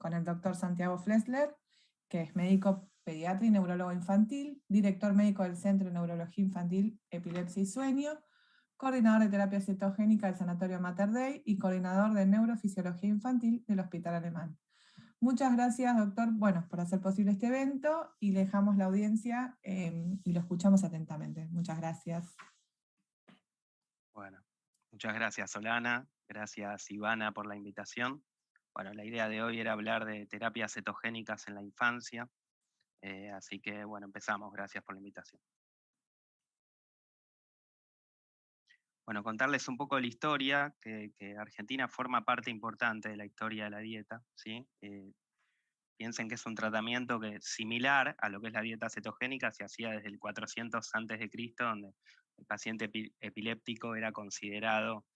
con el doctor Santiago Flesler, que es médico pediatra y neurólogo infantil, director médico del Centro de Neurología Infantil, Epilepsia y Sueño, coordinador de terapia cetogénica del Sanatorio Mater Dei y coordinador de neurofisiología infantil del Hospital Alemán. Muchas gracias, doctor, bueno, por hacer posible este evento, y le dejamos la audiencia y lo escuchamos atentamente. Muchas gracias. Bueno, muchas gracias, Solana. Gracias, Ivana, por la invitación. Bueno, la idea de hoy era hablar de terapias cetogénicas en la infancia. Así que, bueno, empezamos. Gracias por la invitación. Bueno, contarles un poco de la historia, que Argentina forma parte importante de la historia de la dieta, ¿sí? Piensen que es un tratamiento que similar a lo que es la dieta cetogénica, se hacía desde el 400 a.C., donde el paciente epiléptico era considerado,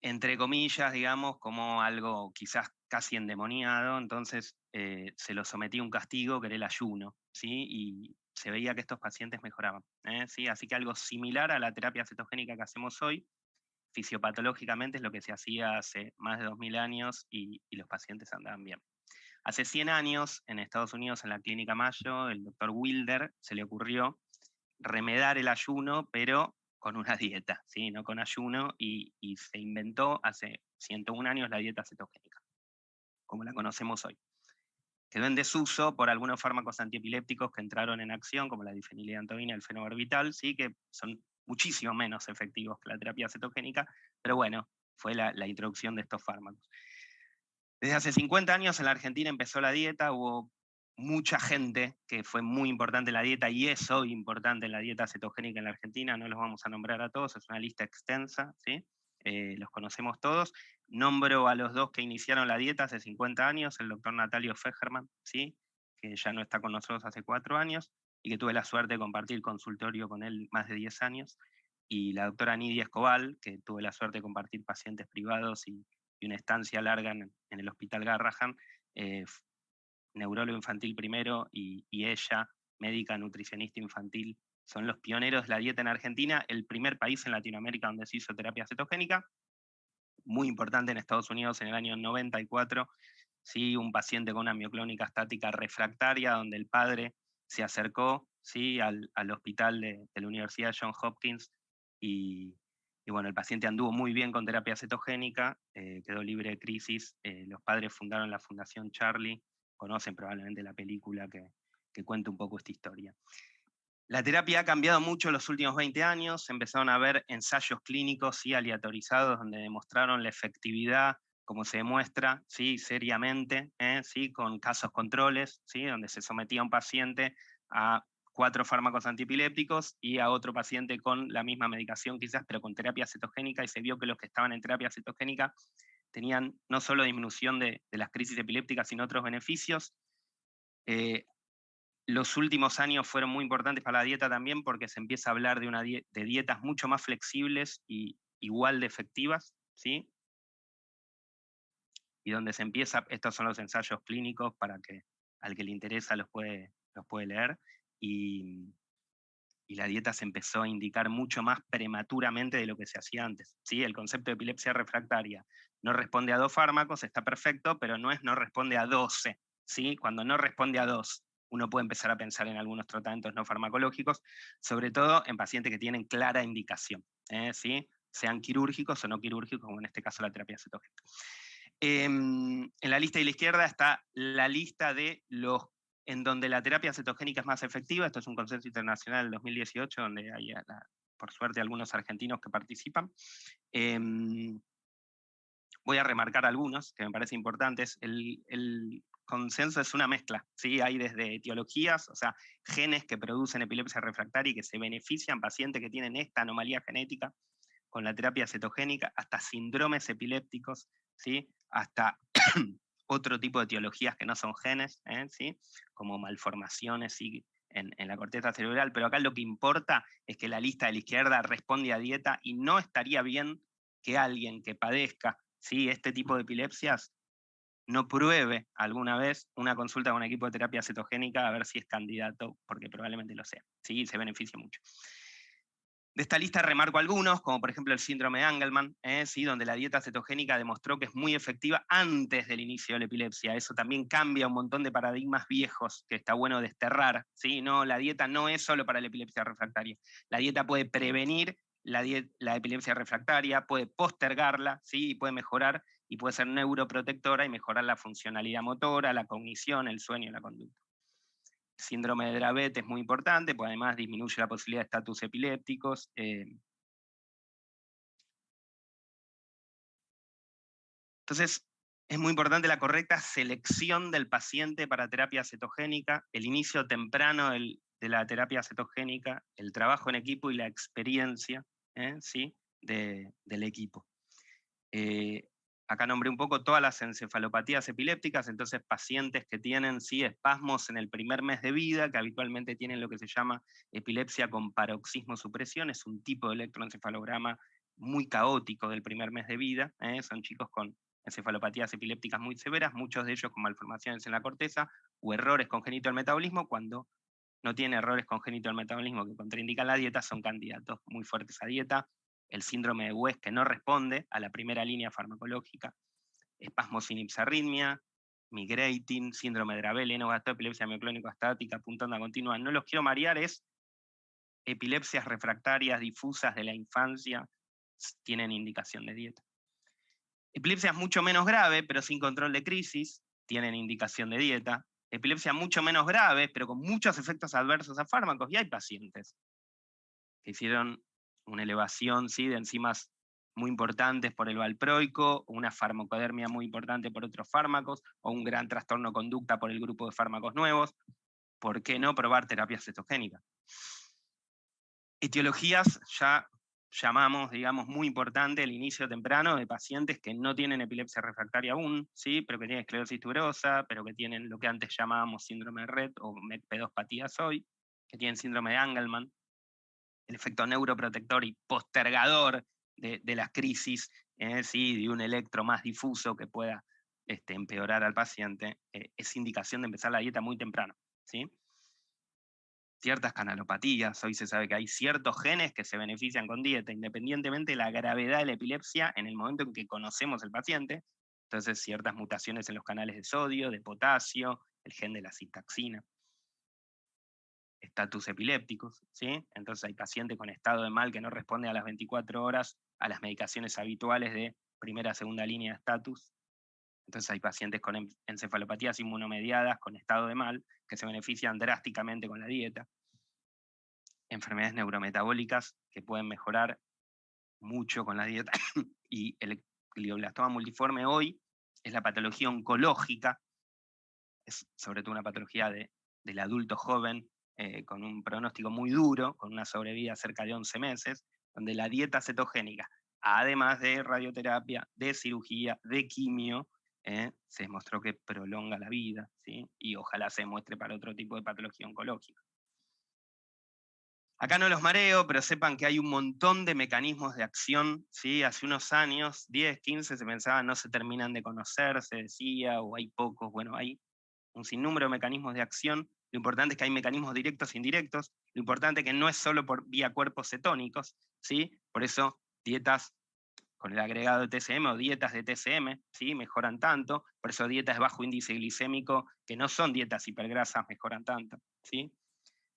entre comillas, digamos, como algo quizás casi endemoniado. Entonces se lo sometía a un castigo que era el ayuno, ¿sí? Y se veía que estos pacientes mejoraban, ¿sí? Así que algo similar a la terapia cetogénica que hacemos hoy, fisiopatológicamente es lo que se hacía hace más de 2000 años y los pacientes andaban bien. Hace 100 años, en Estados Unidos, en la Clínica Mayo, el doctor Wilder se le ocurrió remedar el ayuno, pero con una dieta, ¿sí? No con ayuno, y se inventó hace 101 años la dieta cetogénica, como la conocemos hoy. Quedó en desuso por algunos fármacos antiepilépticos que entraron en acción, como la difenilidantoína y el fenobarbital, ¿sí? Que son muchísimo menos efectivos que la terapia cetogénica, pero bueno, fue la introducción de estos fármacos. Desde hace 50 años en la Argentina empezó la dieta, hubo mucha gente que fue muy importante en la dieta y es hoy importante en la dieta cetogénica en la Argentina, no los vamos a nombrar a todos, es una lista extensa, ¿sí? Los conocemos todos. Nombro a los dos que iniciaron la dieta hace 50 años, el doctor Natalio Fejerman, ¿sí? Que ya no está con nosotros hace 4 años y que tuve la suerte de compartir consultorio con él más de 10 años, y la doctora Nidia Escobar, que tuve la suerte de compartir pacientes privados y una estancia larga en el Hospital Garrahan, neurólogo infantil primero, y ella, médica nutricionista infantil, son los pioneros de la dieta en Argentina, el primer país en Latinoamérica donde se hizo terapia cetogénica, muy importante en Estados Unidos en el año 94, ¿sí? Un paciente con una mioclónica estática refractaria, donde el padre se acercó, ¿sí? al hospital de la Universidad de Johns Hopkins, y bueno, el paciente anduvo muy bien con terapia cetogénica, quedó libre de crisis. Los padres fundaron la Fundación Charlie, conocen probablemente la película que cuenta un poco esta historia. La terapia ha cambiado mucho en los últimos 20 años, se empezaron a ver ensayos clínicos y aleatorizados donde demostraron la efectividad, como se demuestra, ¿sí? Seriamente, ¿sí? Con casos controles, ¿sí? Donde se sometía a un paciente a 4 fármacos antiepilépticos y a otro paciente con la misma medicación quizás, pero con terapia cetogénica, y se vio que los que estaban en terapia cetogénica tenían no solo disminución de las crisis epilépticas, sino otros beneficios. Los últimos años fueron muy importantes para la dieta también, porque se empieza a hablar de dietas mucho más flexibles y igual de efectivas, ¿sí? Y donde se empieza, estos son los ensayos clínicos para que al que le interesa los puede leer, y la dieta se empezó a indicar mucho más prematuramente de lo que se hacía antes, ¿sí? El concepto de epilepsia refractaria no responde a 2 fármacos, está perfecto, pero no responde a 12, ¿sí? Cuando no responde a 2, uno puede empezar a pensar en algunos tratamientos no farmacológicos, sobre todo en pacientes que tienen clara indicación, ¿sí? Sean quirúrgicos o no quirúrgicos, como en este caso la terapia cetogénica. En la lista de la izquierda está la lista de los en donde la terapia cetogénica es más efectiva. Esto es un consenso internacional del 2018, donde hay, por suerte, algunos argentinos que participan. Voy a remarcar algunos que me parecen importantes. El consenso es una mezcla, ¿sí? Hay desde etiologías, o sea, genes que producen epilepsia refractaria y que se benefician pacientes que tienen esta anomalía genética con la terapia cetogénica, hasta síndromes epilépticos, ¿sí? Hasta otro tipo de etiologías que no son genes, ¿sí? Como malformaciones, ¿sí? en la corteza cerebral, pero acá lo que importa es que la lista de la izquierda responde a dieta, y no estaría bien que alguien que padezca, ¿sí? este tipo de epilepsias no pruebe alguna vez una consulta con un equipo de terapia cetogénica a ver si es candidato, porque probablemente lo sea, ¿sí? Se beneficia mucho. De esta lista remarco algunos, como por ejemplo el síndrome de Angelman, ¿sí? Donde la dieta cetogénica demostró que es muy efectiva antes del inicio de la epilepsia. Eso también cambia un montón de paradigmas viejos que está bueno desterrar. ¿Sí? No, la dieta no es solo para la epilepsia refractaria. La dieta puede prevenir la epilepsia refractaria, puede postergarla, ¿sí? Y puede mejorar, y puede ser neuroprotectora y mejorar la funcionalidad motora, la cognición, el sueño y la conducta. Síndrome de Dravet es muy importante, pues además disminuye la posibilidad de estatus epilépticos. Entonces, es muy importante la correcta selección del paciente para terapia cetogénica, el inicio temprano de la terapia cetogénica, el trabajo en equipo y la experiencia, ¿sí? del equipo. Acá nombré un poco todas las encefalopatías epilépticas, entonces pacientes que tienen sí, espasmos en el primer mes de vida, que habitualmente tienen lo que se llama epilepsia con paroxismo supresión, es un tipo de electroencefalograma muy caótico del primer mes de vida, son chicos con encefalopatías epilépticas muy severas, muchos de ellos con malformaciones en la corteza o errores congénitos del metabolismo. Cuando no tiene errores congénitos del metabolismo que contraindican la dieta, son candidatos muy fuertes a dieta. El síndrome de West, que no responde a la primera línea farmacológica, espasmos sin ipsarritmia, migrating, síndrome de Dravet, Lennox-Gastaut, epilepsia mioclónica estática, puntonda continua. No los quiero marear, es epilepsias refractarias difusas de la infancia, tienen indicación de dieta. Epilepsia mucho menos grave, pero sin control de crisis, tienen indicación de dieta. Epilepsia mucho menos grave, pero con muchos efectos adversos a fármacos, y hay pacientes que hicieron una elevación, ¿sí? de enzimas muy importantes por el valproico, o una farmacodermia muy importante por otros fármacos, o un gran trastorno conducta por el grupo de fármacos nuevos. ¿Por qué no probar terapia cetogénica? Etiologías, ya llamamos, digamos, muy importante el inicio temprano de pacientes que no tienen epilepsia refractaria aún, ¿sí? pero que tienen esclerosis tuberosa, pero que tienen lo que antes llamábamos síndrome de Rett o MECP2-patías hoy, que tienen síndrome de Angelman, el efecto neuroprotector y postergador de las crisis, ¿sí? de un electro más difuso que pueda empeorar al paciente, es indicación de empezar la dieta muy temprano. ¿Sí? Ciertas canalopatías, hoy se sabe que hay ciertos genes que se benefician con dieta, independientemente de la gravedad de la epilepsia en el momento en que conocemos el paciente. Entonces, ciertas mutaciones en los canales de sodio, de potasio, el gen de la citaxina. Estatus epilépticos, ¿sí? Entonces hay pacientes con estado de mal que no responde a las 24 horas a las medicaciones habituales de primera, segunda línea de estatus. Entonces hay pacientes con encefalopatías inmunomediadas, con estado de mal, que se benefician drásticamente con la dieta. Enfermedades neurometabólicas que pueden mejorar mucho con la dieta. Y el glioblastoma multiforme hoy es la patología oncológica, es sobre todo una patología del adulto joven, con un pronóstico muy duro, con una sobrevida cerca de 11 meses, donde la dieta cetogénica, además de radioterapia, de cirugía, de quimio, se demostró que prolonga la vida, ¿sí? Y ojalá se demuestre para otro tipo de patología oncológica. Acá no los mareo, pero sepan que hay un montón de mecanismos de acción, ¿sí? Hace unos años, 10, 15, se pensaba no se terminan de conocer, se decía, o hay pocos, bueno, hay un sinnúmero de mecanismos de acción. Lo importante es que hay mecanismos directos e indirectos. Lo importante es que no es solo por vía cuerpos cetónicos, ¿sí? Por eso dietas con el agregado de TCM o dietas de TCM, ¿sí? mejoran tanto. Por eso dietas de bajo índice glicémico, que no son dietas hipergrasas, mejoran tanto. ¿Sí?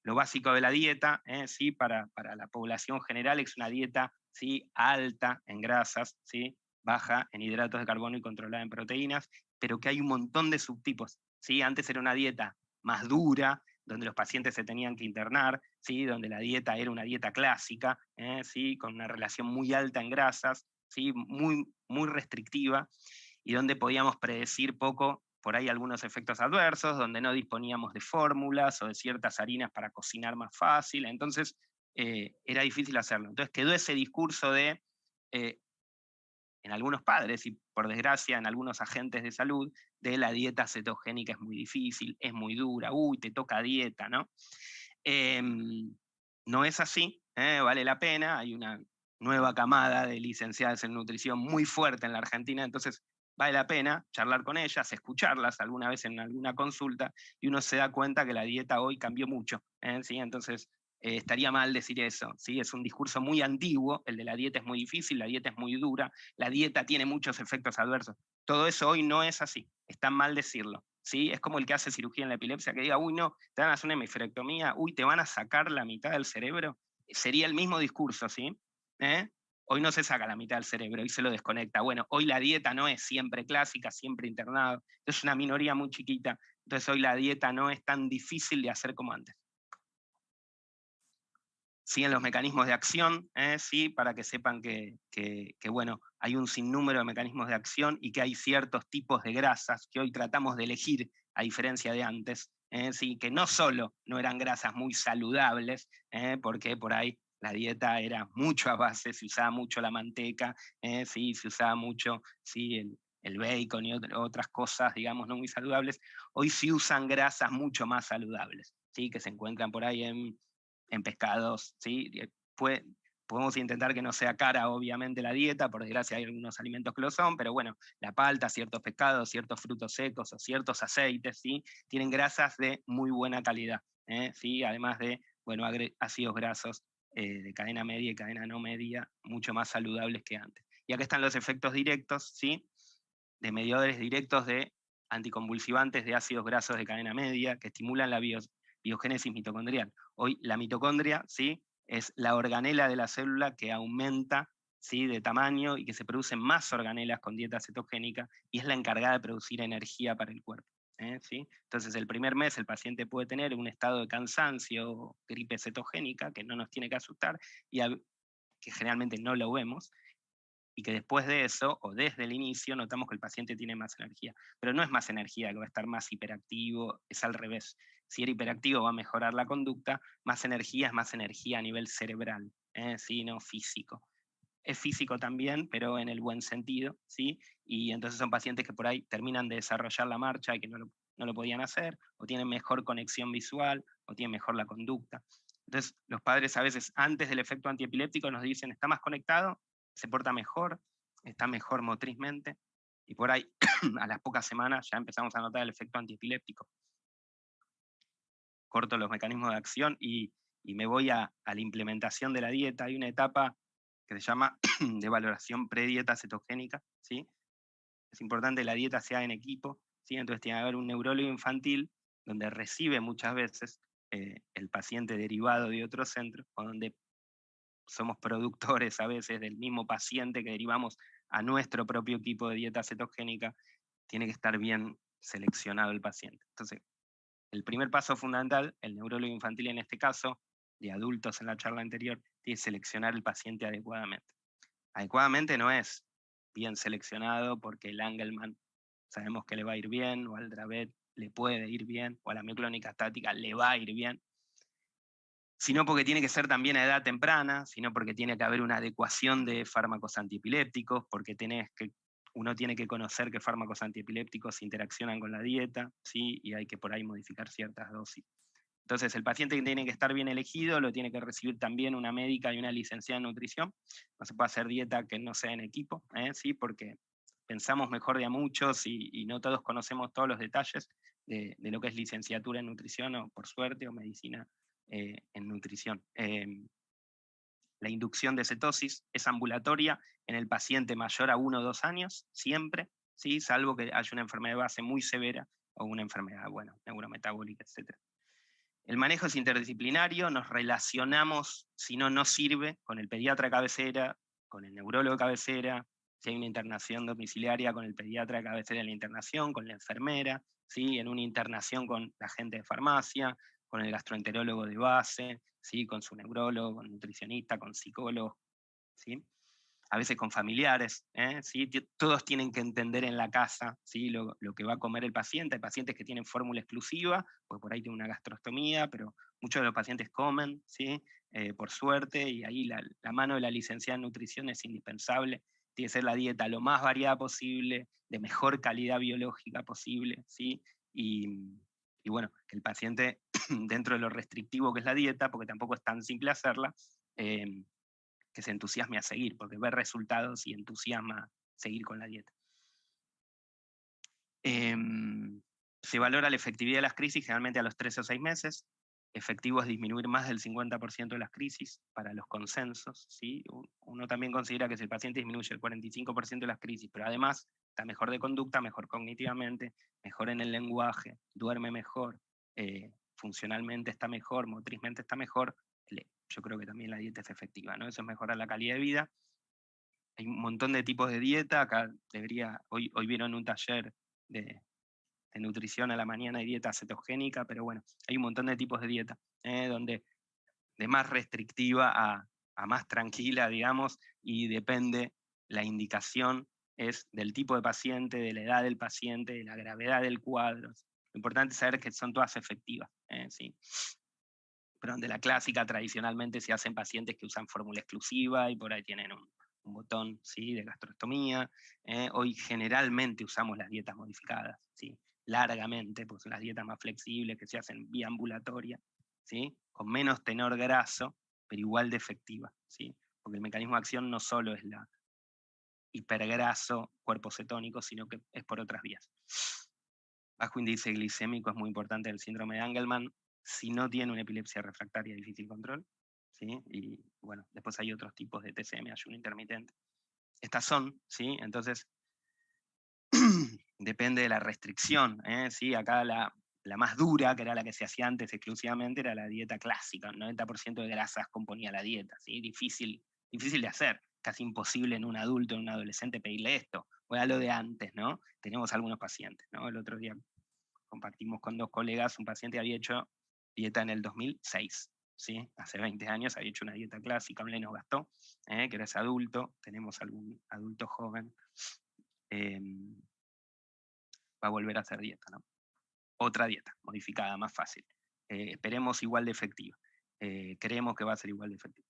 Lo básico de la dieta, ¿sí? para la población general, es una dieta, ¿sí? alta en grasas, ¿sí? baja en hidratos de carbono y controlada en proteínas, pero que hay un montón de subtipos. ¿Sí? Antes era una dieta más dura, donde los pacientes se tenían que internar, ¿sí? donde la dieta era una dieta clásica, ¿sí? con una relación muy alta en grasas, ¿sí? muy, muy restrictiva, y donde podíamos predecir poco por ahí algunos efectos adversos, donde no disponíamos de fórmulas o de ciertas harinas para cocinar más fácil, entonces era difícil hacerlo. Entonces quedó ese discurso de, en algunos padres y por desgracia en algunos agentes de salud, de la dieta cetogénica es muy difícil, es muy dura, uy, te toca dieta, ¿no? No es así, vale la pena, hay una nueva camada de licenciadas en nutrición muy fuerte en la Argentina, entonces vale la pena charlar con ellas, escucharlas alguna vez en alguna consulta, y uno se da cuenta que la dieta hoy cambió mucho, ¿sí? Entonces estaría mal decir eso, ¿sí? Es un discurso muy antiguo, el de la dieta es muy difícil, la dieta es muy dura, la dieta tiene muchos efectos adversos. Todo eso hoy no es así, está mal decirlo, ¿sí? Es como el que hace cirugía en la epilepsia, que diga, uy, no, te van a hacer una hemisferectomía, uy, te van a sacar la mitad del cerebro. Sería el mismo discurso, ¿sí? Hoy no se saca la mitad del cerebro, hoy se lo desconecta. Bueno, hoy la dieta no es siempre clásica, siempre internado, es una minoría muy chiquita, entonces hoy la dieta no es tan difícil de hacer como antes. Siguen los mecanismos de acción, ¿sí? Para que sepan que, bueno, hay un sinnúmero de mecanismos de acción y que hay ciertos tipos de grasas que hoy tratamos de elegir, a diferencia de antes, ¿sí? Que no solo no eran grasas muy saludables, porque por ahí la dieta era mucho a base, se usaba mucho la manteca, ¿sí? Se usaba mucho, ¿sí? el bacon y otras cosas, digamos, no muy saludables. Hoy sí usan grasas mucho más saludables, ¿sí? Que se encuentran por ahí en pescados, ¿sí? Podemos intentar que no sea cara, obviamente, la dieta, por desgracia hay algunos alimentos que lo son, pero bueno, la palta, ciertos pescados, ciertos frutos secos o ciertos aceites, ¿sí? Tienen grasas de muy buena calidad, ¿sí? Además de, bueno, ácidos grasos de cadena media y cadena no media, mucho más saludables que antes. Y acá están los efectos directos, ¿sí? De mediadores directos de anticonvulsivantes de ácidos grasos de cadena media que estimulan la biogénesis mitocondrial. Hoy la mitocondria, ¿sí? Es la organela de la célula que aumenta, ¿sí? De tamaño y que se producen más organelas con dieta cetogénica y es la encargada de producir energía para el cuerpo. ¿Sí? Entonces el primer mes el paciente puede tener un estado de cansancio, gripe cetogénica, que no nos tiene que asustar, y que generalmente no lo vemos, y que después de eso, o desde el inicio, notamos que el paciente tiene más energía. Pero no es más energía, que va a estar más hiperactivo, es al revés. Si era hiperactivo va a mejorar la conducta, más energía es más energía a nivel cerebral, ¿sí? No físico. Es físico también, pero en el buen sentido, ¿sí? Y entonces son pacientes que por ahí terminan de desarrollar la marcha y que no lo podían hacer, o tienen mejor conexión visual, o tienen mejor la conducta. Entonces, los padres a veces antes del efecto antiepiléptico nos dicen, está más conectado, se porta mejor, está mejor motrizmente, y por ahí a las pocas semanas ya empezamos a notar el efecto antiepiléptico. Corto los mecanismos de acción y me voy a la implementación de la dieta. Hay una etapa que se llama de valoración predieta cetogénica, ¿sí? Es importante que la dieta sea en equipo, ¿sí? Entonces tiene que haber un neurólogo infantil donde recibe muchas veces el paciente derivado de otro centro, o donde somos productores a veces del mismo paciente que derivamos a nuestro propio equipo de dieta cetogénica, tiene que estar bien seleccionado el paciente. Entonces, el primer paso fundamental, el neurólogo infantil en este caso, de adultos en la charla anterior, tiene que seleccionar el paciente adecuadamente. Adecuadamente no es bien seleccionado porque el Angelman sabemos que le va a ir bien, o al Dravet le puede ir bien, o a la mioclónica estática le va a ir bien, sino porque tiene que ser también a edad temprana, sino porque tiene que haber una adecuación de fármacos antiepilépticos, porque uno tiene que conocer qué fármacos antiepilépticos interaccionan con la dieta, ¿sí? Y hay que por ahí modificar ciertas dosis. Entonces, el paciente tiene que estar bien elegido, lo tiene que recibir también una médica y una licenciada en nutrición. No se puede hacer dieta que no sea en equipo, ¿sí? Porque pensamos mejor de a muchos y no todos conocemos todos los detalles de lo que es licenciatura en nutrición, o por suerte, o medicina en nutrición. La inducción de cetosis es ambulatoria en el paciente mayor a 1 o 2 años, siempre, ¿sí? Salvo que haya una enfermedad de base muy severa o una enfermedad, bueno, neurometabólica, etc. El manejo es interdisciplinario, nos relacionamos, si no, no sirve, con el pediatra de cabecera, con el neurólogo de cabecera, si hay una internación domiciliaria, con el pediatra de cabecera en la internación, con la enfermera, ¿sí? En una internación con la gente de farmacia, con el gastroenterólogo de base, ¿sí? Con su neurólogo, con nutricionista, con psicólogo, ¿sí? A veces con familiares, ¿sí? Todos tienen que entender en la casa, ¿sí? lo que va a comer el paciente. Hay pacientes que tienen fórmula exclusiva, porque por ahí tiene una gastrostomía, pero muchos de los pacientes comen, ¿sí? Por suerte, y ahí la mano de la licenciada en nutrición es indispensable. Tiene que ser la dieta lo más variada posible, de mejor calidad biológica posible, ¿sí? Y bueno, que el paciente, dentro de lo restrictivo que es la dieta, porque tampoco es tan simple hacerla, que se entusiasme a seguir, porque ve resultados y entusiasma a seguir con la dieta. Se valora la efectividad de las crisis generalmente a los 3 o 6 meses. efectivo es disminuir más del 50% de las crisis para los consensos, ¿sí? Uno también considera que si el paciente disminuye el 45% de las crisis, pero además está mejor de conducta, mejor cognitivamente, mejor en el lenguaje, duerme mejor, funcionalmente está mejor, motrizmente está mejor, yo creo que también la dieta es efectiva, ¿no? Eso es mejorar la calidad de vida. Hay un montón de tipos de dieta, acá hoy vieron un taller de nutrición a la mañana y dieta cetogénica, pero bueno, hay un montón de tipos de dieta, donde de más restrictiva a más tranquila, digamos, y depende la indicación, es del tipo de paciente, de la edad del paciente, de la gravedad del cuadro. Lo importante es saber que son todas efectivas, ¿sí? Pero donde la clásica tradicionalmente se hacen pacientes que usan fórmula exclusiva y por ahí tienen un botón, ¿sí?, de gastrostomía. Hoy generalmente usamos las dietas modificadas, ¿sí?, largamente, porque son las dietas más flexibles que se hacen vía ambulatoria, ¿sí?, con menos tenor graso, pero igual de efectiva, ¿sí?, porque el mecanismo de acción no solo es la hipergraso, cuerpo cetónico, sino que es por otras vías. Bajo índice glicémico es muy importante el síndrome de Angelman, si no tiene una epilepsia refractaria de difícil control, ¿sí? Y bueno, después hay otros tipos de TCM, ayuno intermitente. Estas son, ¿sí? Entonces, depende de la restricción, ¿sí? Acá la más dura, que era la que se hacía antes exclusivamente, era la dieta clásica, un 90% de grasas componía la dieta, ¿sí? Difícil de hacer, casi imposible en un adulto, en un adolescente pedirle esto. O era lo de antes, ¿no? Tenemos algunos pacientes, ¿no? El otro día compartimos con 2 colegas, un paciente había hecho dieta en el 2006, ¿sí? Hace 20 años había hecho una dieta clásica, un Leno Gastó, que era ese adulto, tenemos algún adulto joven, va a volver a hacer dieta, ¿no? Otra dieta, modificada, más fácil. Esperemos igual de efectiva. Creemos que va a ser igual de efectiva.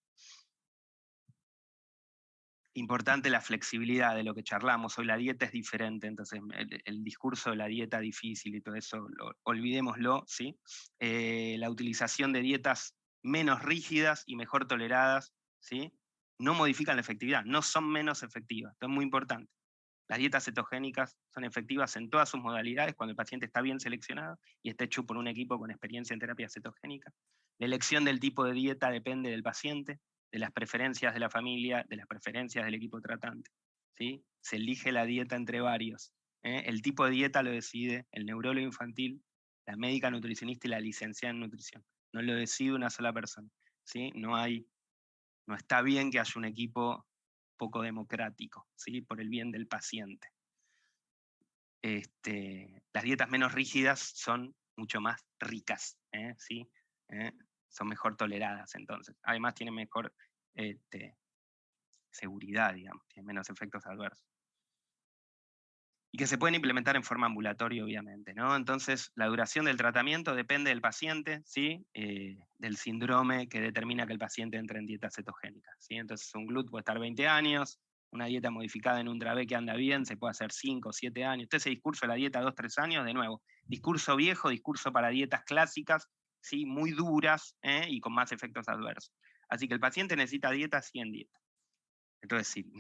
Importante la flexibilidad de lo que charlamos. Hoy la dieta es diferente, entonces el discurso de la dieta difícil y todo eso, olvidémoslo, ¿sí? La utilización de dietas menos rígidas y mejor toleradas, ¿sí?, no modifican la efectividad, no son menos efectivas. Esto es muy importante. Las dietas cetogénicas son efectivas en todas sus modalidades cuando el paciente está bien seleccionado y está hecho por un equipo con experiencia en terapia cetogénica. La elección del tipo de dieta depende del paciente, de las preferencias de la familia, de las preferencias del equipo tratante, ¿sí? Se elige la dieta entre varios. El tipo de dieta lo decide el neurólogo infantil, la médica nutricionista y la licenciada en nutrición. No lo decide una sola persona, ¿sí? No está bien que haya un equipo poco democrático, ¿sí?, por el bien del paciente. Las dietas menos rígidas son mucho más ricas, ¿sí? Son mejor toleradas entonces. Además tienen mejor seguridad, digamos, tienen menos efectos adversos. Y que se pueden implementar en forma ambulatoria, obviamente, ¿no? Entonces, la duración del tratamiento depende del paciente, ¿sí? Del síndrome que determina que el paciente entre en dieta cetogénica, ¿sí? Entonces, un GLUT puede estar 20 años, una dieta modificada en un Dravet que anda bien se puede hacer 5 o 7 años. Entonces, ese discurso de la dieta 2-3 años, de nuevo, discurso viejo, discurso para dietas clásicas, ¿sí?, muy duras, y con más efectos adversos. Así que el paciente necesita dieta, sí, en dieta. Entonces, sí,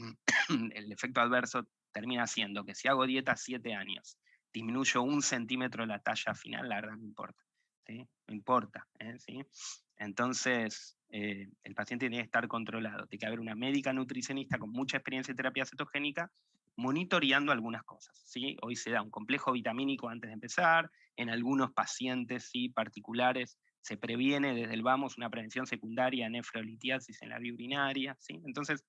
el efecto adverso termina siendo que si hago dieta 7 años, disminuyo 1 centímetro la talla final, la verdad no importa, ¿sí? No importa, ¿sí? Entonces, el paciente tiene que estar controlado, tiene que haber una médica nutricionista con mucha experiencia en terapia cetogénica monitoreando algunas cosas, ¿sí? Hoy se da un complejo vitamínico antes de empezar, en algunos pacientes, ¿sí?, particulares, se previene desde el vamos una prevención secundaria, nefrolitiasis en la vía urinaria, ¿sí? Entonces,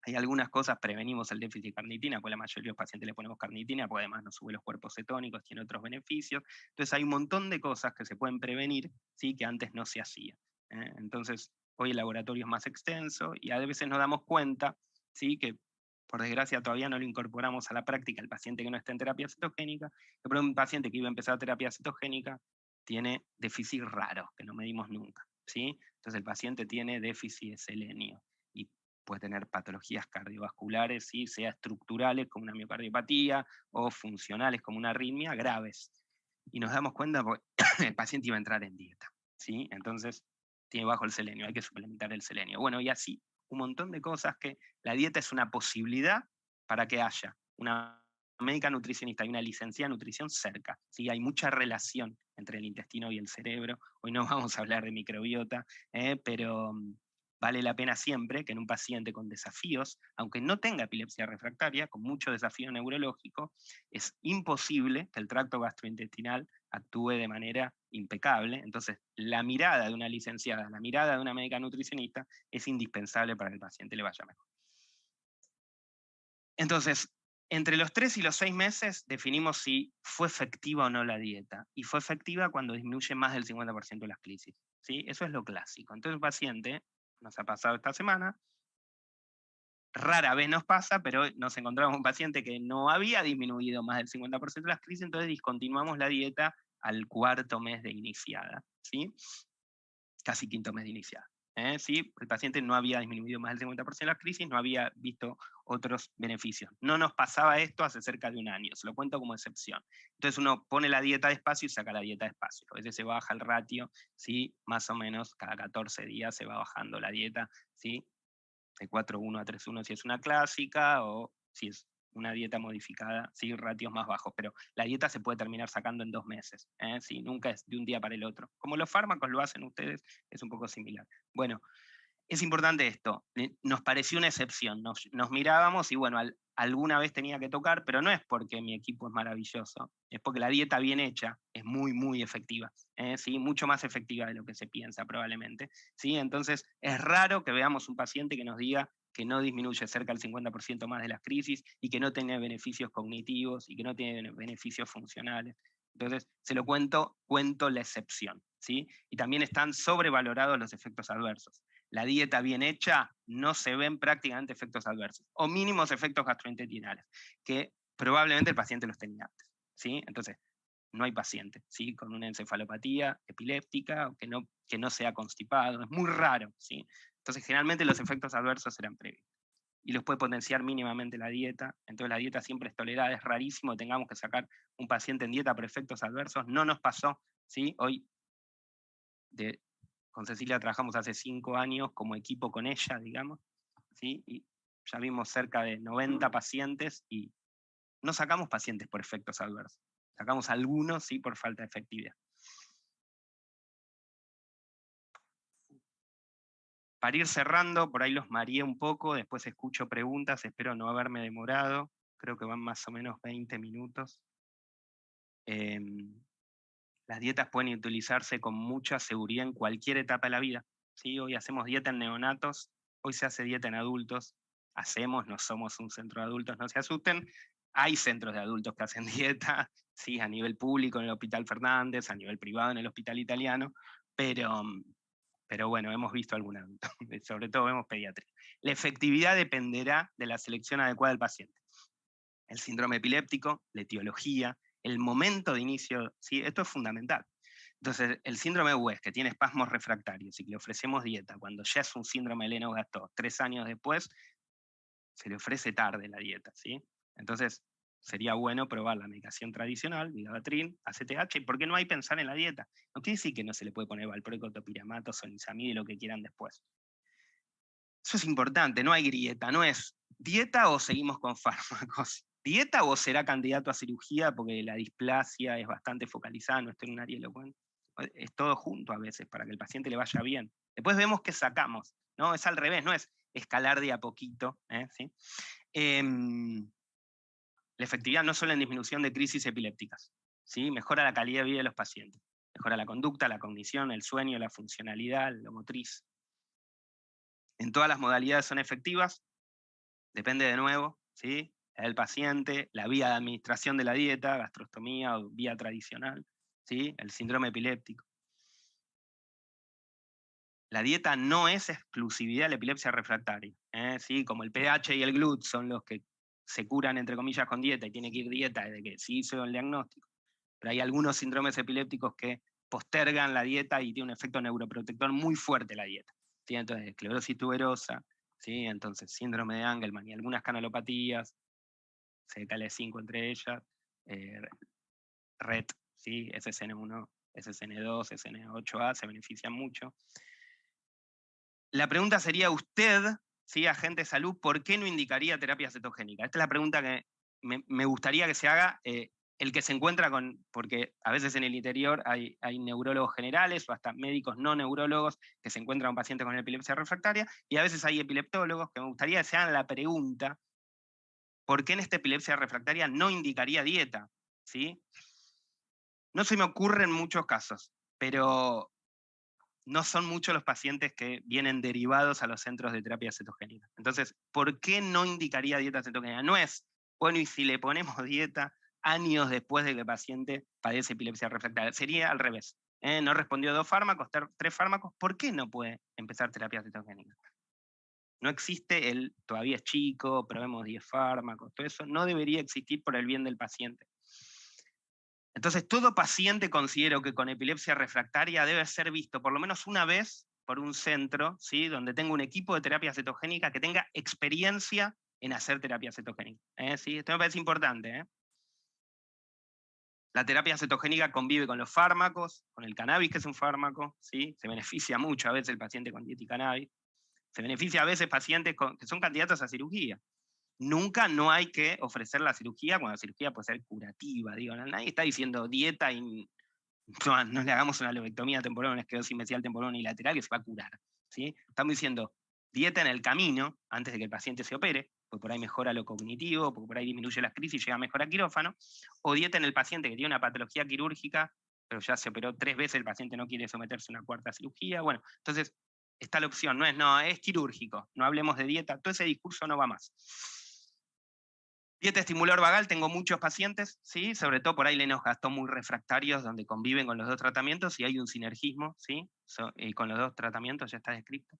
hay algunas cosas, prevenimos el déficit de carnitina, pues la mayoría de los pacientes le ponemos carnitina, porque además nos sube los cuerpos cetónicos, tiene otros beneficios. Entonces hay un montón de cosas que se pueden prevenir, ¿sí?, que antes no se hacía. Entonces hoy el laboratorio es más extenso y a veces nos damos cuenta, ¿sí?, que por desgracia todavía no lo incorporamos a la práctica el paciente que no está en terapia cetogénica, pero un paciente que iba a empezar terapia cetogénica tiene déficit raros, que no medimos nunca, ¿sí? Entonces el paciente tiene déficit de selenio y puede tener patologías cardiovasculares, ¿sí?, sea estructurales como una miocardiopatía o funcionales como una arritmia, graves. Y nos damos cuenta porque el paciente iba a entrar en dieta, ¿sí? Entonces tiene bajo el selenio, hay que suplementar el selenio. Bueno, y así, un montón de cosas que la dieta es una posibilidad para que haya una médica nutricionista y una licenciada en nutrición cerca. ¿Sí? Hay mucha relación entre el intestino y el cerebro. Hoy no vamos a hablar de microbiota, pero vale la pena siempre que en un paciente con desafíos, aunque no tenga epilepsia refractaria, con mucho desafío neurológico, es imposible que el tracto gastrointestinal actúe de manera impecable. Entonces, la mirada de una licenciada, la mirada de una médica nutricionista es indispensable para que el paciente le vaya mejor. Entonces, entre los 3 y los 6 meses definimos si fue efectiva o no la dieta. Y fue efectiva cuando disminuye más del 50% las crisis. ¿Sí? Eso es lo clásico. Entonces, el paciente, nos ha pasado esta semana, rara vez nos pasa, pero nos encontramos un paciente que no había disminuido más del 50% las crisis, entonces discontinuamos la dieta al 4.º mes de iniciada. ¿Sí? Casi 5.º mes de iniciada. ¿Sí? El paciente no había disminuido más del 50% las crisis, no había visto otros beneficios. No nos pasaba esto hace cerca de un año, se lo cuento como excepción. Entonces uno pone la dieta despacio y saca la dieta despacio. A veces se baja el ratio, ¿sí? Más o menos cada 14 días se va bajando la dieta, ¿sí? De 4.1 a 3.1 si es una clásica, o si es una dieta modificada, ¿sí? Ratios más bajos, pero la dieta se puede terminar sacando en 2 meses, ¿sí? Nunca es de un día para el otro. Como los fármacos lo hacen ustedes, es un poco similar. Bueno, es importante esto, nos pareció una excepción, nos mirábamos y bueno, alguna vez tenía que tocar, pero no es porque mi equipo es maravilloso, es porque la dieta bien hecha es muy, muy efectiva, ¿sí? Mucho más efectiva de lo que se piensa probablemente. ¿Sí? Entonces, es raro que veamos un paciente que nos diga que no disminuye cerca del 50% más de las crisis y que no tiene beneficios cognitivos y que no tiene beneficios funcionales. Entonces, se lo cuento la excepción. ¿Sí? Y también están sobrevalorados los efectos adversos. La dieta bien hecha no se ven prácticamente efectos adversos, o mínimos efectos gastrointestinales, que probablemente el paciente los tenía antes. ¿Sí? Entonces, no hay paciente, ¿sí? Con una encefalopatía epiléptica o que no sea constipado, es muy raro. ¿Sí? Entonces, generalmente los efectos adversos serán previos. Y los puede potenciar mínimamente la dieta, entonces la dieta siempre es tolerada, es rarísimo que tengamos que sacar un paciente en dieta por efectos adversos, no nos pasó. ¿Sí? Hoy, con Cecilia trabajamos hace 5 años como equipo con ella, digamos, ¿sí? Y ya vimos cerca de 90 pacientes y no sacamos pacientes por efectos adversos, sacamos algunos, sí, por falta de efectividad. Para ir cerrando, por ahí los mareé un poco, después escucho preguntas, espero no haberme demorado, creo que van más o menos 20 minutos. Las dietas pueden utilizarse con mucha seguridad en cualquier etapa de la vida. ¿Sí? Hoy hacemos dieta en neonatos, hoy se hace dieta en adultos. No somos un centro de adultos, no se asusten. Hay centros de adultos que hacen dieta, ¿sí? A nivel público en el Hospital Fernández, a nivel privado en el Hospital Italiano, pero bueno, hemos visto algún adulto, sobre todo vemos pediatría. La efectividad dependerá de la selección adecuada del paciente. El síndrome epiléptico, la etiología, el momento de inicio, ¿sí? Esto es fundamental. Entonces, el síndrome de West, que tiene espasmos refractarios y que le ofrecemos dieta, cuando ya es un síndrome de Lennox-Gastaut, 3 años después, se le ofrece tarde la dieta, ¿sí? Entonces, sería bueno probar la medicación tradicional, vigabatrin, ACTH, y ¿por qué no hay pensar en la dieta? No quiere decir que no se le puede poner valproico, topiramato, sonizamid y lo que quieran después. Eso es importante, no hay grieta, no es dieta o seguimos con fármacos. ¿Dieta o será candidato a cirugía porque la displasia es bastante focalizada, no está en un área elocuente? Es todo junto a veces para que el paciente le vaya bien. Después vemos qué sacamos, ¿no? Es al revés, no es escalar de a poquito. ¿Sí? La efectividad no solo en disminución de crisis epilépticas, ¿sí? Mejora la calidad de vida de los pacientes, mejora la conducta, la cognición, el sueño, la funcionalidad, lo motriz. En todas las modalidades son efectivas, depende de nuevo, ¿sí? El paciente, la vía de administración de la dieta, gastrostomía o vía tradicional, ¿sí? El síndrome epiléptico. La dieta no es exclusividad de la epilepsia refractaria, ¿sí? Como el pH y el GLUT son los que se curan entre comillas con dieta y tiene que ir dieta desde que se hizo el diagnóstico. Pero hay algunos síndromes epilépticos que postergan la dieta y tiene un efecto neuroprotector muy fuerte la dieta. ¿Sí? Entonces, esclerosis tuberosa, ¿sí? Entonces síndrome de Angelman y algunas canalopatías, CKL5 entre ellas, RET, ¿sí? SSN1, SSN2, SN8A, se benefician mucho. La pregunta sería, usted, ¿sí? Agente de salud, ¿por qué no indicaría terapia cetogénica? Esta es la pregunta que me gustaría que se haga el que se encuentra con, porque a veces en el interior hay neurólogos generales o hasta médicos no neurólogos que se encuentran con pacientes con epilepsia refractaria, y a veces hay epileptólogos que me gustaría que se hagan la pregunta, ¿por qué en esta epilepsia refractaria no indicaría dieta? ¿Sí? No se me ocurren muchos casos, pero no son muchos los pacientes que vienen derivados a los centros de terapia cetogénica. Entonces, ¿por qué no indicaría dieta cetogénica? No es, bueno, y si le ponemos dieta años después de que el paciente padece epilepsia refractaria. Sería al revés. No respondió a 2 fármacos, 3 fármacos, ¿por qué no puede empezar terapia cetogénica? No existe el todavía es chico, probemos 10 fármacos, todo eso no debería existir por el bien del paciente. Entonces, todo paciente considero que con epilepsia refractaria debe ser visto por lo menos una vez por un centro, ¿sí? Donde tenga un equipo de terapia cetogénica que tenga experiencia en hacer terapia cetogénica. ¿Sí? Esto me parece importante. La terapia cetogénica convive con los fármacos, con el cannabis, que es un fármaco, ¿sí? Se beneficia mucho a veces el paciente con dieta y cannabis. Se beneficia a veces pacientes que son candidatos a cirugía. Nunca no hay que ofrecer la cirugía cuando la cirugía puede ser curativa. Digo, nadie está diciendo dieta y no le hagamos una lobectomía temporal, una esclerosis mesial temporal unilateral que se va a curar. ¿Sí? Estamos diciendo dieta en el camino, antes de que el paciente se opere, porque por ahí mejora lo cognitivo, porque por ahí disminuye las crisis y llega mejor a quirófano, o dieta en el paciente que tiene una patología quirúrgica, pero ya se operó 3 veces, el paciente no quiere someterse a una 4ª cirugía. Bueno, entonces está la opción, no, es quirúrgico, no hablemos de dieta, todo ese discurso no va más. Dieta estimulador vagal, tengo muchos pacientes, ¿sí? Sobre todo por ahí lenogastón refractarios, donde conviven con los 2 tratamientos y hay un sinergismo, ¿sí? Con los 2 tratamientos ya está descrito.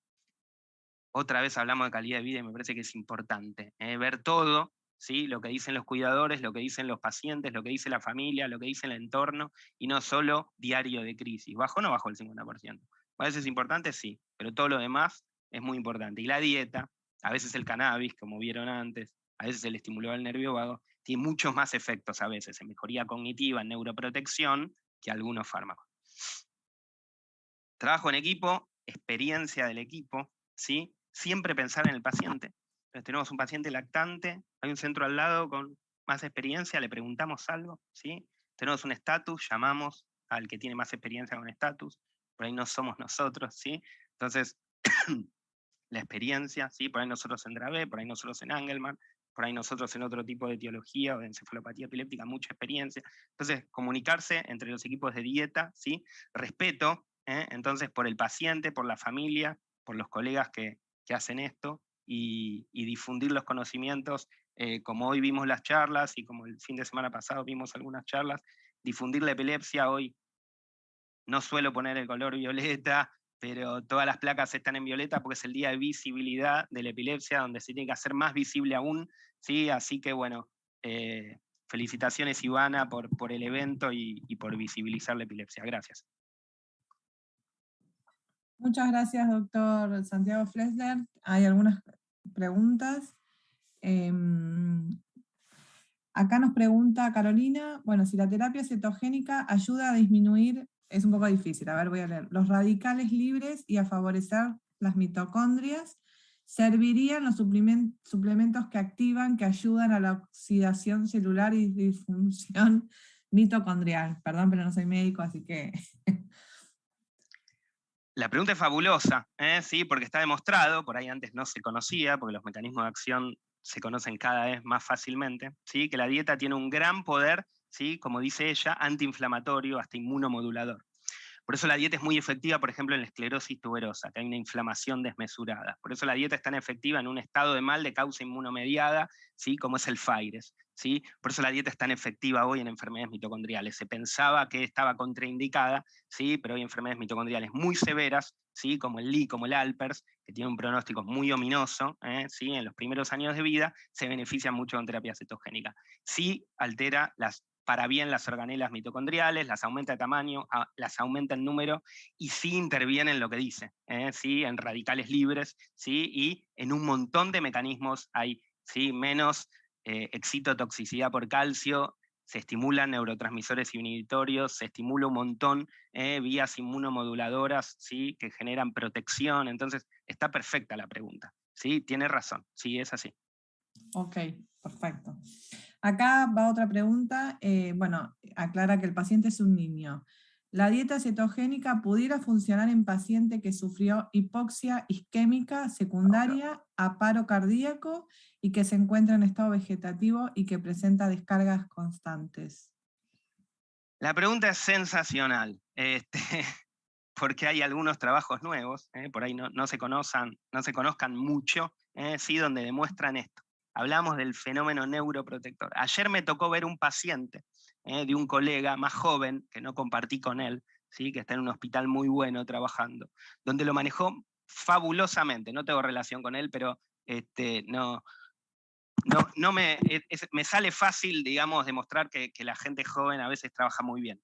Otra vez hablamos de calidad de vida y me parece que es importante ver todo, ¿sí? Lo que dicen los cuidadores, lo que dicen los pacientes, lo que dice la familia, lo que dice el entorno, y no solo diario de crisis. ¿Bajó o no bajó el 50%? A veces es importante, sí, pero todo lo demás es muy importante. Y la dieta, a veces el cannabis, como vieron antes, a veces el estimulador del nervio vago, tiene muchos más efectos a veces en mejoría cognitiva, en neuroprotección, que algunos fármacos. Trabajo en equipo, experiencia del equipo, ¿sí? Siempre pensar en el paciente. Entonces, tenemos un paciente lactante, hay un centro al lado con más experiencia, le preguntamos algo, ¿sí? Tenemos un estatus, llamamos al que tiene más experiencia con estatus, por ahí no somos nosotros, ¿sí? Entonces, la experiencia, ¿sí? Por ahí nosotros en Dravet, por ahí nosotros en Angelman, por ahí nosotros en otro tipo de etiología o de encefalopatía epiléptica, mucha experiencia. Entonces, comunicarse entre los equipos de dieta, ¿sí? Respeto, entonces, por el paciente, por la familia, por los colegas que hacen esto, y difundir los conocimientos, como hoy vimos las charlas y como el fin de semana pasado vimos algunas charlas, difundir la epilepsia hoy. No suelo poner el color violeta, pero todas las placas están en violeta porque es el día de visibilidad de la epilepsia, donde se tiene que hacer más visible aún, ¿sí? Así que bueno, felicitaciones Ivana por el evento y por visibilizar la epilepsia. Gracias. Muchas gracias, doctor Santiago Flesler. Hay algunas preguntas. Acá nos pregunta Carolina, bueno, si la terapia cetogénica ayuda a disminuir, es un poco difícil, a ver, voy a leer, los radicales libres y a favorecer las mitocondrias, ¿servirían los suplementos que activan, que ayudan a la oxidación celular y disfunción mitocondrial? Perdón, pero no soy médico, así que... La pregunta es fabulosa, sí, porque está demostrado, por ahí antes no se conocía, porque los mecanismos de acción se conocen cada vez más fácilmente, ¿sí? Que la dieta tiene un gran poder, ¿sí? Como dice ella, antiinflamatorio, hasta inmunomodulador. Por eso la dieta es muy efectiva, por ejemplo, en la esclerosis tuberosa, que hay una inflamación desmesurada. Por eso la dieta es tan efectiva en un estado de mal de causa inmunomediada, ¿sí? Como es el FAIRES. ¿Sí? Por eso la dieta es tan efectiva hoy en enfermedades mitocondriales. Se pensaba que estaba contraindicada, ¿sí? Pero hay enfermedades mitocondriales muy severas, ¿sí? Como el LI, como el Alpers, que tiene un pronóstico muy ominoso, ¿sí? En los primeros años de vida, se benefician mucho con terapia cetogénica. Sí altera para bien las organelas mitocondriales, las aumenta de tamaño, las aumenta en número, y sí interviene en lo que dice, ¿sí? En radicales libres, ¿sí? Y en un montón de mecanismos hay, ¿sí? Menos excitotoxicidad por calcio, se estimulan neurotransmisores inhibitorios, se estimula un montón vías inmunomoduladoras, ¿sí? Que generan protección. Entonces, está perfecta la pregunta, ¿sí? Tiene razón, sí, es así. Ok. Perfecto. Acá va otra pregunta. Bueno, aclara que el paciente es un niño. ¿La dieta cetogénica pudiera funcionar en paciente que sufrió hipoxia isquémica secundaria a paro cardíaco y que se encuentra en estado vegetativo y que presenta descargas constantes? La pregunta es sensacional, porque hay algunos trabajos nuevos, por ahí no se conozcan mucho, sí, donde demuestran esto. Hablamos del fenómeno neuroprotector. Ayer me tocó ver un paciente de un colega más joven, que no compartí con él, ¿sí? Que está en un hospital muy bueno trabajando, donde lo manejó fabulosamente. No tengo relación con él, pero me sale fácil, digamos, demostrar que la gente joven a veces trabaja muy bien.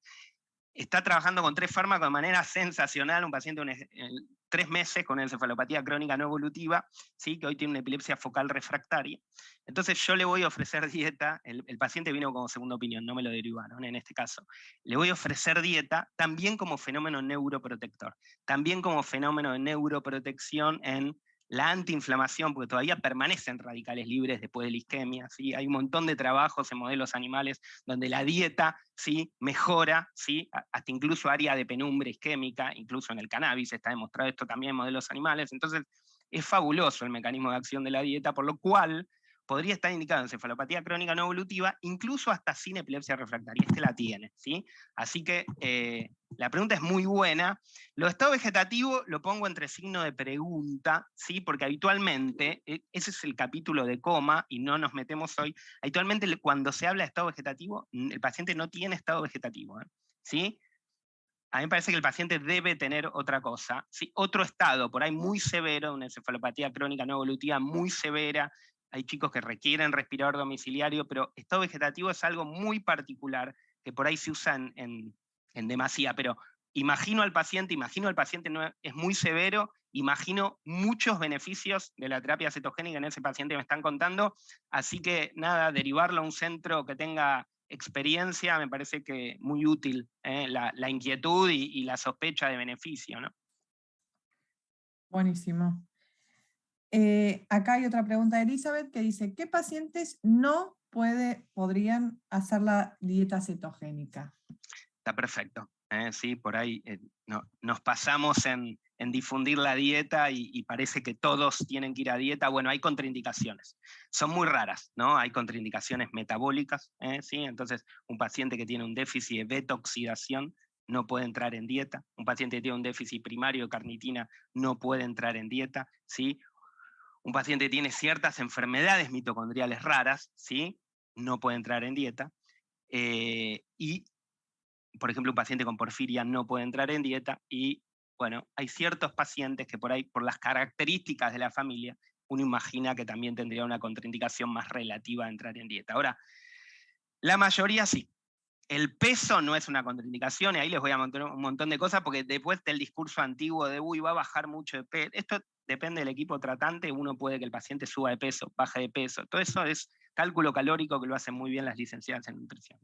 Está trabajando con 3 fármacos de manera sensacional, un paciente de 3 meses con encefalopatía crónica no evolutiva, ¿sí? Que hoy tiene una epilepsia focal refractaria. Entonces yo le voy a ofrecer dieta, el paciente vino como segunda opinión, no me lo derivaron en este caso. Le voy a ofrecer dieta también como fenómeno neuroprotector, también como fenómeno de neuroprotección en la antiinflamación, porque todavía permanecen radicales libres después de la isquemia, ¿sí? Hay un montón de trabajos en modelos animales donde la dieta, ¿sí? Mejora, ¿sí? Hasta incluso área de penumbra isquémica, incluso en el cannabis está demostrado esto también en modelos animales. Entonces es fabuloso el mecanismo de acción de la dieta, por lo cual podría estar indicado en encefalopatía crónica no evolutiva, incluso hasta sin epilepsia refractaria. Este la tiene, ¿sí? Así que la pregunta es muy buena. Lo de estado vegetativo lo pongo entre signo de pregunta, ¿sí? Porque habitualmente, ese es el capítulo de coma, y no nos metemos hoy, habitualmente cuando se habla de estado vegetativo, el paciente no tiene estado vegetativo, ¿sí? A mí me parece que el paciente debe tener otra cosa, ¿sí? Otro estado, por ahí muy severo, una encefalopatía crónica no evolutiva muy severa. Hay chicos que requieren respirador domiciliario, pero estado vegetativo es algo muy particular que por ahí se usa en demasía. Pero imagino al paciente no es muy severo, imagino muchos beneficios de la terapia cetogénica en ese paciente que me están contando. Así que nada, derivarlo a un centro que tenga experiencia me parece que muy útil, la inquietud y la sospecha de beneficio, ¿no? Buenísimo. Acá hay otra pregunta de Elizabeth que dice, ¿qué pacientes no podrían hacer la dieta cetogénica? Está perfecto. Sí, por ahí nos pasamos en difundir la dieta y parece que todos tienen que ir a dieta. Bueno, hay contraindicaciones. Son muy raras, ¿no? Hay contraindicaciones metabólicas, ¿sí? Entonces, un paciente que tiene un déficit de beta-oxidación no puede entrar en dieta. Un paciente que tiene un déficit primario de carnitina no puede entrar en dieta, ¿sí? Un paciente que tiene ciertas enfermedades mitocondriales raras, ¿sí? No puede entrar en dieta. Y por ejemplo, un paciente con porfiria no puede entrar en dieta y, bueno, hay ciertos pacientes que por ahí, por las características de la familia, uno imagina que también tendría una contraindicación más relativa a entrar en dieta. Ahora, la mayoría sí. El peso no es una contraindicación, y ahí les voy a montar un montón de cosas, porque después del discurso antiguo de, uy, va a bajar mucho de peso, esto depende del equipo tratante, uno puede que el paciente suba de peso, baje de peso, todo eso es cálculo calórico que lo hacen muy bien las licenciadas en nutrición.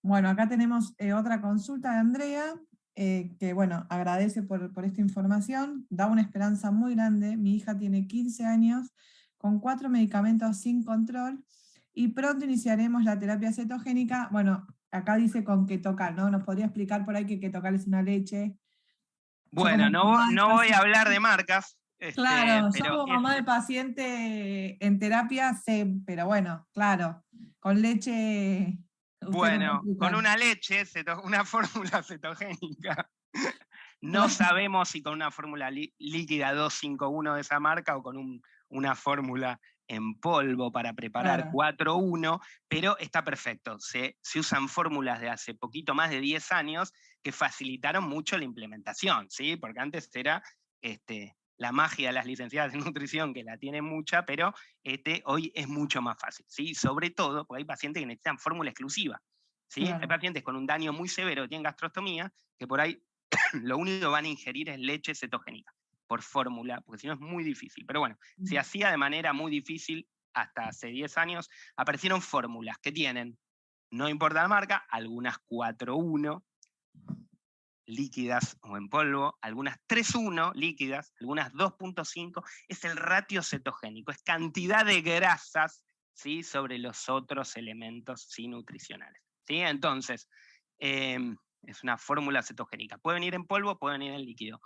Bueno, acá tenemos otra consulta de Andrea, que bueno, agradece por esta información, da una esperanza muy grande. Mi hija tiene 15 años, con 4 medicamentos sin control, y pronto iniciaremos la terapia cetogénica. Bueno, acá dice con ketocal, ¿no? ¿Nos podría explicar por ahí que ketocal es una leche? Bueno, no voy a hablar de marcas. Claro, yo pero como mamá de paciente en terapia sé, pero bueno, claro, con leche usted no puede bueno, con explicar. una leche, una fórmula cetogénica. No sabemos si con una fórmula líquida 251 de esa marca o con una fórmula en polvo para preparar Claro. 4.1, pero está perfecto. Se usan fórmulas de hace poquito más de 10 años que facilitaron mucho la implementación, ¿sí? Porque antes era la magia de las licenciadas en nutrición, que la tienen mucha, pero hoy es mucho más fácil, ¿sí? Sobre todo porque hay pacientes que necesitan fórmula exclusiva, ¿sí? Claro. Hay pacientes con un daño muy severo, tienen gastrostomía, que por ahí lo único que van a ingerir es leche cetogénica, por fórmula, porque si no es muy difícil. Pero bueno, se hacía de manera muy difícil hasta hace 10 años. Aparecieron fórmulas que tienen, no importa la marca, algunas 4.1 líquidas o en polvo, algunas 3.1 líquidas, algunas 2.5, es el ratio cetogénico, es cantidad de grasas ¿sí? Sobre los otros elementos, ¿sí? Nutricionales. ¿Sí? Entonces, es una fórmula cetogénica. Puede venir en polvo, puede venir en líquido.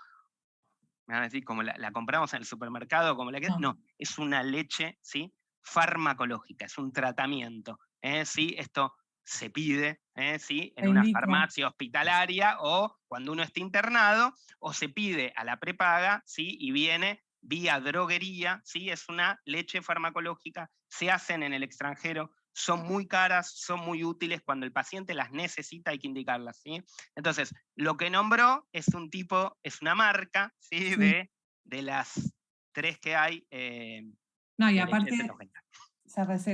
Me van a decir, como la compramos en el supermercado, como la que... No, es una leche, ¿sí? Farmacológica, es un tratamiento. ¿Sí? Esto se pide, ¿sí? En una farmacia hospitalaria o cuando uno está internado, o se pide a la prepaga, ¿sí? Y viene vía droguería, ¿sí? Es una leche farmacológica, se hacen en el extranjero, son muy caras, son muy útiles, cuando el paciente las necesita hay que indicarlas, ¿sí? Entonces, lo que nombró es un tipo, es una marca, ¿sí? Sí. De las 3 que hay No, y de leche aparte, cetogénica.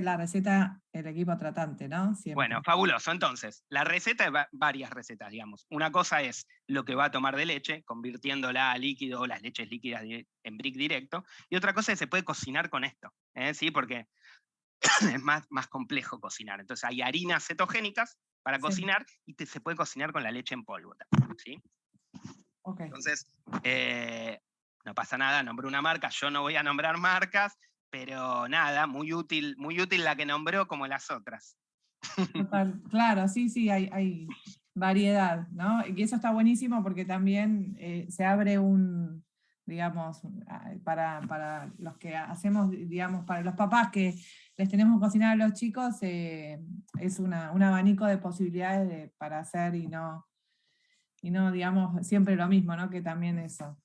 la receta el equipo tratante, ¿no? Siempre. Bueno, fabuloso. Entonces, la receta es varias recetas, digamos. Una cosa es lo que va a tomar de leche, convirtiéndola a líquido o las leches líquidas en brick directo. Y otra cosa es que se puede cocinar con esto, ¿sí? Porque es más complejo cocinar. Entonces hay harinas cetogénicas para cocinar y se puede cocinar con la leche en polvo también, ¿sí? Okay. Entonces, no pasa nada, nombré una marca, yo no voy a nombrar marcas, pero nada, muy útil la que nombró como las otras. Total, claro, sí, hay variedad, ¿no? Y eso está buenísimo porque también se abre digamos, para los que hacemos, digamos, para los papás que les tenemos que cocinar a los chicos, es un abanico de posibilidades para hacer y no, digamos, siempre lo mismo, ¿no? Que también eso,